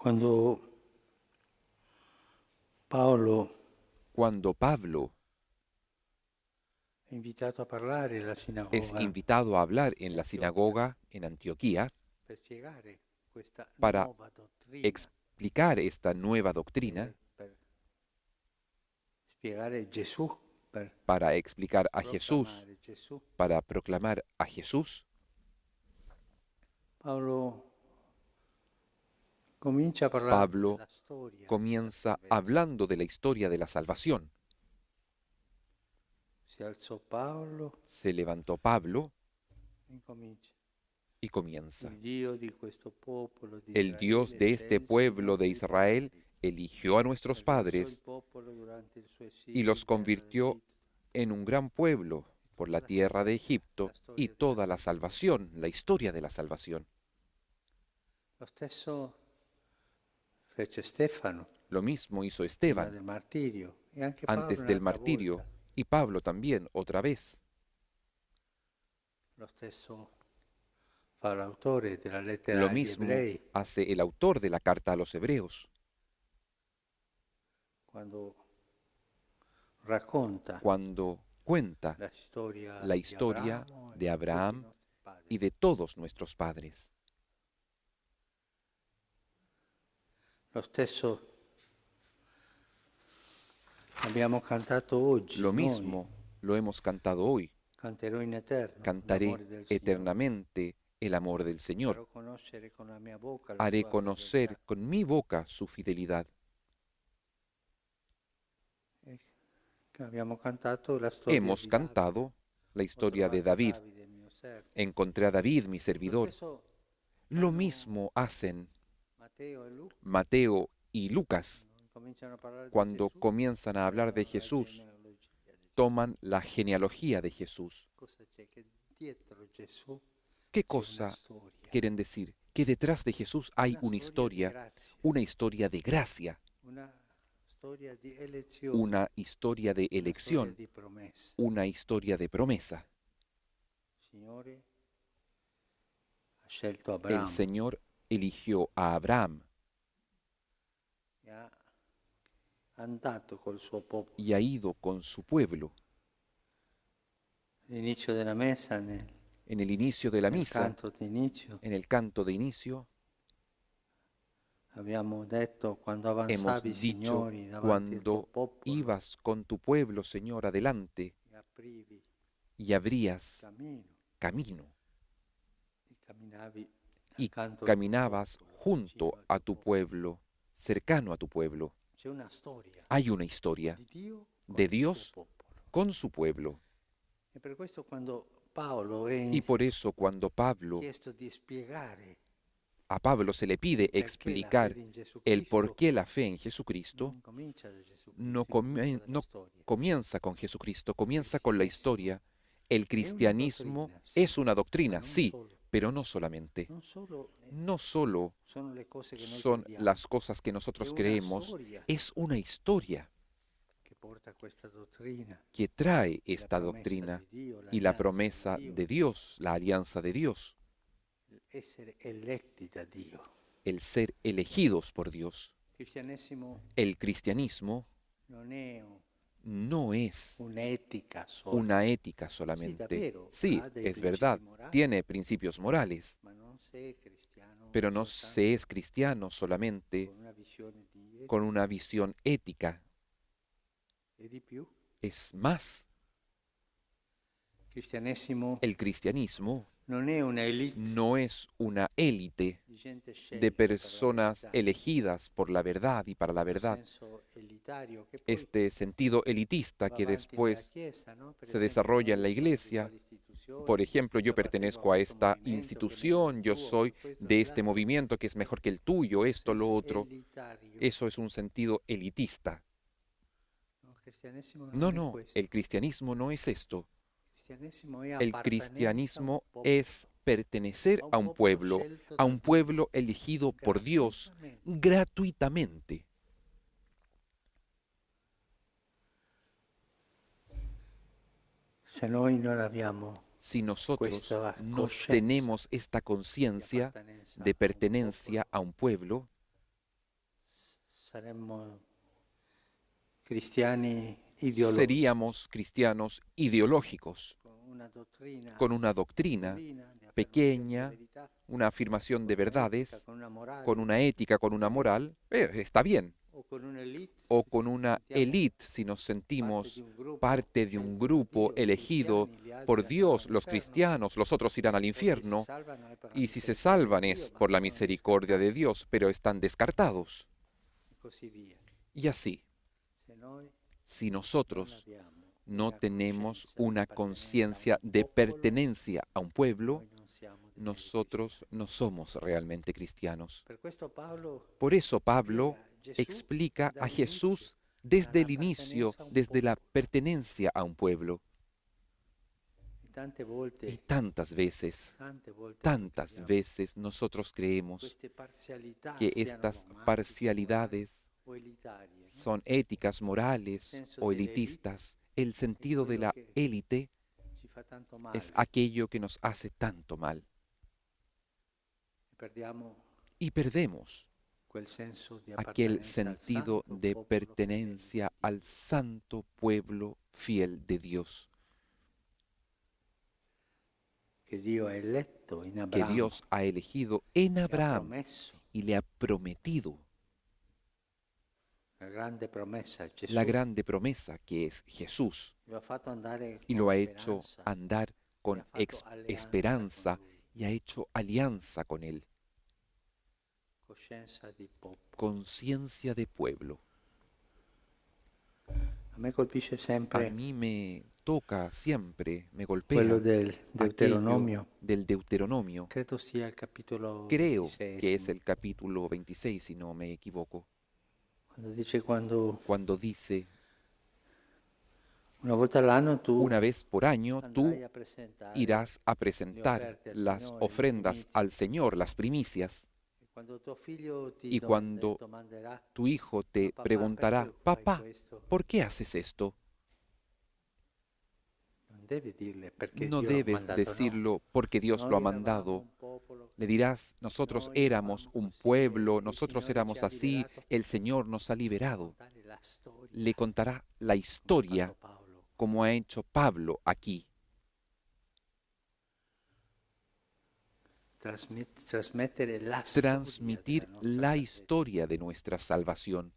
Quando Paolo Cuando Pablo è invitato a parlare alla es sinagoga invitado a hablar en la Antioquia sinagoga en Antioquía per spiegare questa para nuova dottrina, explicar esta nueva doctrina, per spiegare Gesù, per para explicar a Jesús, proclamare Gesù, para proclamar a Jesús, Paolo comincia a parlare Pablo della storia della comienza salvezza. hablando de la historia de la salvación. Si alzò Paolo Se levantó Pablo e incomincia. y comienza. Il Dio di questo popolo di El Dios Israele de este scelse i pueblo de nostri Israel padri eligió a e nuestros razzo il padres popolo durante il suo y esilio los in terra convirtió d'Egitto. en un gran pueblo por Tutta la la tierra de salvezza, Egipto la y storia della toda la salvezza. salvación, la historia de la salvación. Lo stesso fece Stefano Lo mismo hizo prima Esteban del martirio e anche Paolo antes del un'altra volta. martirio y Pablo también otra vez. Lo stesso fa l'autore della lettera Lo agli mismo ebrei hace el autor de la carta a los hebreos quando racconta cuando cuenta la storia la di historia Abramo e de di tutti i Abraham nostri y padri. de todos nuestros padres. Lo stesso abbiamo cantato oggi, Lo noi mismo lo hemos cantado hoy. canterò in eterno Cantaré l'amore del Signore. eternamente el amor del Señor. Farò conoscere con la mia bocca la Haré tua conocer fedeltà. con mi boca su fidelidad. E abbiamo cantato la storia Hemos di Davide. cantado la Ho historia de trovato David. Davide, il mio servo. Encontré a David, mi Lo servidor. stesso Lo fanno mismo hacen Matteo e Luca. Mateo y Lucas Cominciano a parlare di cuando Gesù, comienzan a hablar de prendono la Jesús. genealogia di Gesù. Toman la genealogía de Jesús. Cosa c'è? Che dietro Gesù ¿Qué c'è una cosa storia. quieren decir? Que detrás de Jesús hay Una una historia de gracia, una storia di elezione, una historia de una storia elección, di promessa. una historia de promesa. Il Signore ha scelto El Abramo Señor eligió a Abraham e ha andato col suo popolo. y ha ido con su pueblo. All'inizio della messa, En el inicio de la nel misa, canto d'inizio, en el canto de inicio, abbiamo detto quando hemos avanzavi, dicho, Signore, davanti al tuo cuando popolo ibas con tu pueblo, Señor, adelante e aprivi y abrías cammino camino e camminavi y accanto al tuo caminabas popolo, junto vicino al a tuo tu popolo. pueblo, cercano a tu pueblo. C'è una storia Hay una historia di Dio con de il suo Dios popolo. con su pueblo. E per questo quando Paolo è Y por eso cuando chiesto di spiegare a Pablo se le pide perché la explicar fede in Gesù el por Cristo qué la fe en non Jesucristo, incomincia da Gesù no, Cristo, incomincia dalla no storia. comienza con Jesucristo, Il comienza con la cristianesimo historia. El è una cristianismo dottrina, sì, es una ma doctrina, non sí, solo. pero no solamente. Non solo No solo sono le cose che noi son crediamo, las cosas que è nosotros una creemos, storia es una historia che porta a questa dottrina, que trae la esta promessa doctrina di Dio, y la l'alleanza promesa di Dio, de Dios, la alianza de Dios, essere eletti da Dio. el ser elegidos por Dios. Il cristianesimo El cristianismo non è no es un'etica sola, una ética sì, solamente. davvero, Sí, ha dei es principi verdad, morali, tiene principios morales, ma non sei cristiano pero no soltanto se es cristiano solamente con una visione di con etica una visión ética. e di più. Es más, Il cristianesimo el cristianismo non è una elite no es una élite di gente scelta de per la personas verità, elegidas por la verdad y para la questo verdad. senso elitario che poi Este sentido elitista va que avanti nella después Chiesa, no? Per se esempio, desarrolla no, en la io sono di iglesia. quale istituzione, Por ejemplo, yo io appartengo a pertenezco a questo esta movimento che è meglio del institución, yo tuo, soy che questo, de este quell'altro. movimiento que es mejor que el tuyo, esto, lo Senso otro. elitario. Eso es un sentido elitista. No, il cristianesimo non No, è no, questo. el cristianismo no es esto. Il cristianesimo è El appartenenza a un cristianismo popolo, es pertenecer a un a un popolo pueblo, scelto a da un Dio pueblo elegido por Dios gratuitamente. gratuitamente. Se noi non abbiamo Si nosotros questa no coscienza tenemos esta di conciencia appartenenza de a un pertenencia popolo, a un pueblo, saremmo cristiani ideologici, seríamos cristianos ideológicos, con una doctrina piccolina di affermazione di pequeña, verità, una afirmación de con un'etica, verdades, con una morale, con una ética, con una moral, está bien. o con un'elite, O se con ci una sentiamo élite si nos parte di sentimos un gruppo parte de un scelto da grupo Dio, i elegido cristiani, gli altri por andranno Dios, los all'inferno, cristianos, los otros irán al e forse si infierno, salvano è per la y si se misericordia salvan di Dio, es ma por la sono misericordia de descartati, Dios, pero están descartados. e così via. Y así, Se noi si non nosotros abbiamo no una tenemos coscienza di una appartenenza a conciencia un de popolo, pertenencia a un pueblo, noi non siamo dei veri nosotros cristiani. no somos realmente cristianos. Per questo Paolo Por eso Pablo spiega Gesù explica a dall'inizio Jesús desde el inicio, nell'appartenenza a un desde la popolo. pertenencia a un pueblo. E tante Y volte tantas veces nosotros creemos queste parzialità que siano estas dogmatiche, morali parcialidades o elitarie, no? son éticas, Il morales senso o dell'élite elitistas. El è sentido de quello la che élite ci fa tanto es male. aquello que nos hace tanto mal. Perdiamo Y perdemos quel senso di aquel appartenenza al sentido santo de popolo pertenencia fedele di Dio, al santo pueblo fiel de Dios, che Dio ha eletto in que Abramo Dios ha elegido en e ha Abraham promesso, y le ha prometido la grande promessa a Gesù, la grande promesa que es Jesús, lo ha fatto andare y con lo ha hecho speranza, andar e con ha fatto alleanza esperanza con lui, y ha hecho alianza con él, coscienza di popolo. conciencia de pueblo. A me colpisce A sempre mí me toca siempre, me quello golpea del aquello Deuteronomio, del Deuteronomio. credo sia il capitolo Creo que es 26, el capítulo 26, si no me equivoco, quando dice cuando dice, una volta all'anno tu una vez por año tú andrai a presentare irás a le presentar offerte al las Signore, le ofrendas primizie, al Señor, las primicias, e quando tuo figlio ti y cuando domanderà, tu hijo te papà, preguntará, perché fai papá, questo? ¿por qué haces esto? Non devi dirle perché No Dio l'ha debes mandato, no. decirlo porque Dios lo ha Noi eravamo mandado. un popolo, Le dirás, nosotros noi éramos eravamo un così, pueblo, il nosotros Signore ci éramos ha así, liberato. el Señor nos ha liberado. Contare la storia, Le contará la come ha historia fatto Paolo. como ha hecho Pablo aquí. Trasmettere la Transmitir storia della nostra la salvezza. historia de nuestra salvación.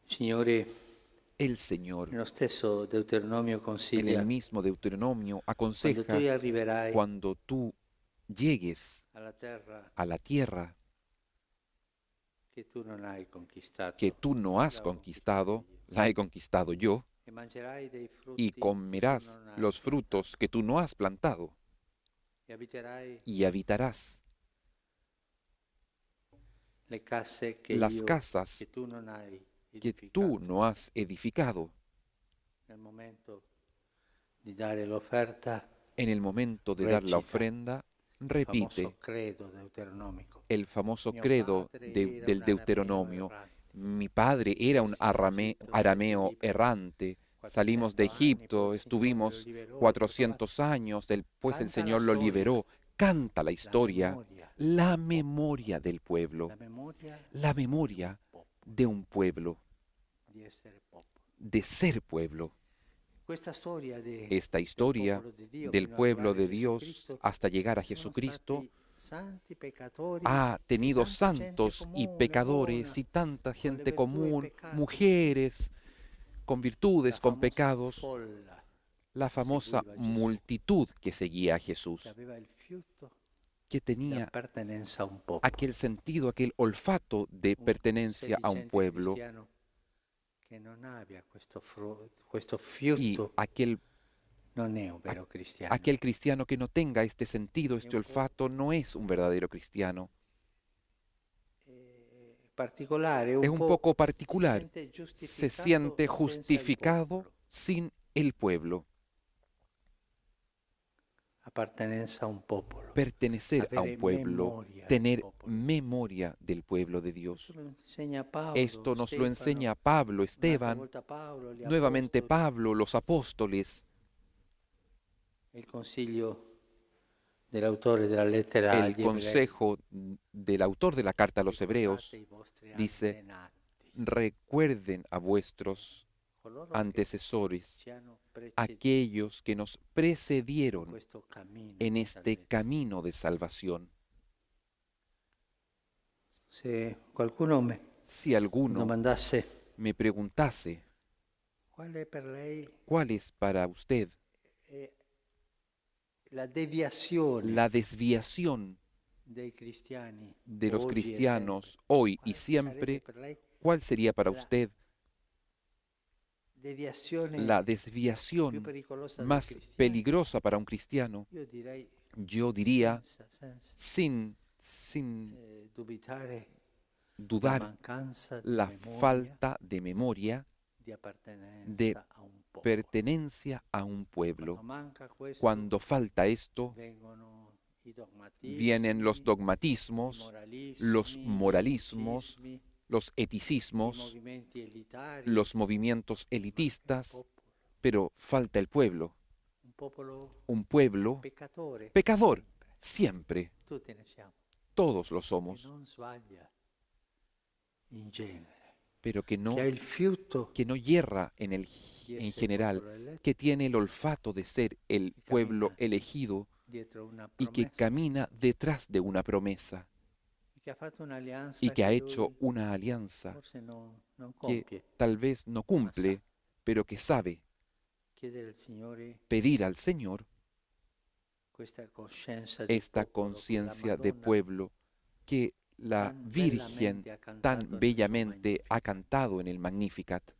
Signore, El Señor, nello stesso Deuteronomio en consiglia, el mismo Deuteronomio, quando aconseja, tu arriverai cuando tú llegues alla terra a la tierra che tu non hai conquistato, que tú no has l'ho conquistado, conquistata io, la he conquistado yo, e mangerai dei y frutti che tu comerás non hai los frutos que tú no has plantado, plantato, e abiterai y habitarás le case las casas che tu non hai que edificato. tú no has edificado. Nel momento di dare l'offerta, En el momento de dar la recita ofrenda, il repite famoso credo deuteronomico. el famoso Mio credo padre era del un arameo Deuteronomio. errante. Mi padre era un arameo errante. Salimos de 400 anni, poi Egipto, il Signore lo estuvimos liberò, 400 años, después el Canta la Señor lo storia, liberó. Canta la historia, la del memoria del pueblo, la memoria la memoria popolo, de un pueblo, di essere popolo. de ser pueblo. Questa storia Esta historia del pueblo de Dios hasta llegar a Jesucristo santi peccatori, ha tenido tanta gente santos y comune, pecadores buona, y tanta con le gente virtù e común, peccati. mujeres con virtudes, La con famosa pecados, folla la famosa seguiva Gesù, multitud que seguía a che Jesús, aveva il fiuto que di tenía appartenenza a un popolo. aquel sentido, aquel olfato de pertenencia a un sedicente pueblo cristiano che non abbia questo y fiuto aquel non è un vero cristiano. aquel cristiano que no tenga este sentido, este un po' olfato, no es un verdadero cristiano. Particolare, Es un poco particular. se Se siente justificado sin el pueblo. Appartenenza a un popolo. Pertenecer a un Avere pueblo, memoria del tener popolo. memoria del pueblo de Dios. Questo lo insegna Paolo, Esto nos lo Stefano, enseña Pablo, un'altra Esteban, volta Paolo, gli nuevamente apostoli. Pablo, los apóstoles. Il consiglio dell'autore della lettera El agli Ebrei. consejo del autor de la carta a los hebreos Ricordate i vostri dice, antenati, recuerden a vuestros coloro che antecesores, ci hanno precedito aquellos que nos in precedieron questo cammino en di este salvezza. camino de salvación. Se qualcuno mi Si alguno domandasse me preguntase, qual è per lei ¿cuál es para usted la deviazione la desviación dei cristiani de los oggi e sempre, cristianos hoy y quale sarebbe siempre? per lei ¿Cuál sería para la usted deviazione la più desviación pericolosa del más cristiano? peligrosa para un cristiano? Io direi Yo diría, senza sin dubitare la dudar, mancanza di la memoria, falta de memoria di appartenenza de a un popolo. pertenencia a un pueblo. Quando manca questo, Cuando falta esto, vengono i dogmatismi, vienen los i dogmatismos, los moralismi, moralismos, gli los i eticismos, movimenti elitari, los movimientos manca il elitistas, popolo. pero falta el pueblo. Un popolo Un pueblo peccatore, pecador, sempre. siempre. Tutti ne siamo. Todos lo Che somos, non sbaglia in genere, pero che ha il fiuto que no yerra di en essere general, popolo eletto que tiene el olfato de ser el pueblo camina elegido dietro una y que promessa, camina detrás de una promesa che ha fatto un'alleanza y que ha che hecho lui una alianza forse non que compie. tal vez no cumple, pero que sabe Chiedere al Signore pedir al Señor questa coscienza di esta popolo che la conciencia de Madonna pueblo que la tan Virgen bellamente ha cantato tan nel suo bellamente ha Magnificat, cantado en el Magnificat,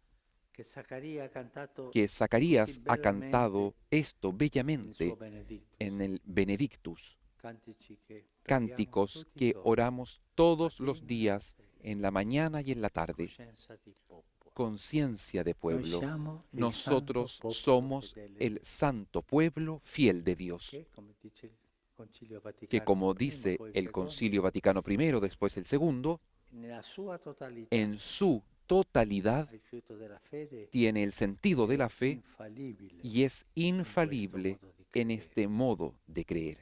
che Zaccaria ha cantato que così Zacarías ha bellamente cantado esto nel bellamente suo Benedictus, en el Benedictus, cantici che preghiamo cánticos tutti i que giorni, oramos todos los mattina e días, sera. en la mañana y en la tarde. Coscienza di popolo. Conciencia de Noi pueblo. siamo il Nosotros santo popolo somos fedele el santo pueblo fiel de Dios, che, come dice il Concilio Vaticano que como I, dice poi il el secondo, Concilio Vaticano I, después el segundo, nella sua totalità en su totalidad il frutto della fede tiene el sentido de la è fe infallibile y es in infalible questo modo di en credere. este modo de creer.